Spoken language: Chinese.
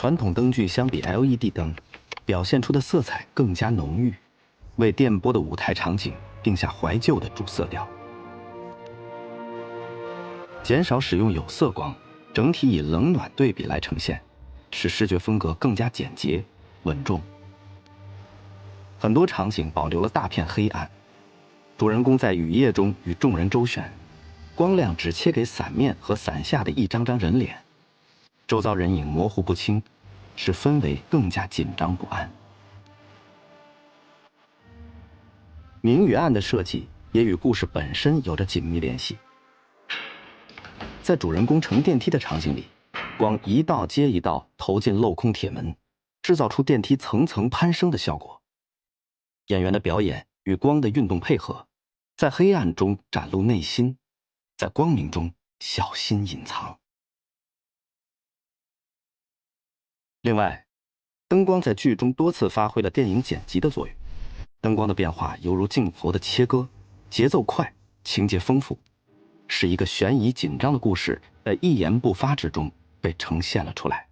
傳統燈具相比 LED 燈，表現出的色彩更加濃郁，為電波的舞台場景定下懷舊的主色調。減少使用有色光，整體以冷暖對比來呈現，使視覺風格更加簡潔穩重。很多場景保留了大片黑暗，主人公在雨夜中與眾人周旋，光亮只切給伞面和伞下的一張張人臉，周遭人影模糊不清，使氛圍更加緊張不安。明與暗的設計也與故事本身有着緊密聯繫。在主人公乘電梯的場景裡，光一道接一道投進鏤空鐵門，制造出電梯層層攀升的效果。演員的表演與光的運動配合，在黑暗中展露內心，在光明中小心隱藏。另外，燈光在劇中多次發揮了電影剪輯的作用，燈光的变化猶如鏡頭的切割，節奏快，情節豐富，使一個懸疑緊張的故事在一言不發之中被呈現了出來。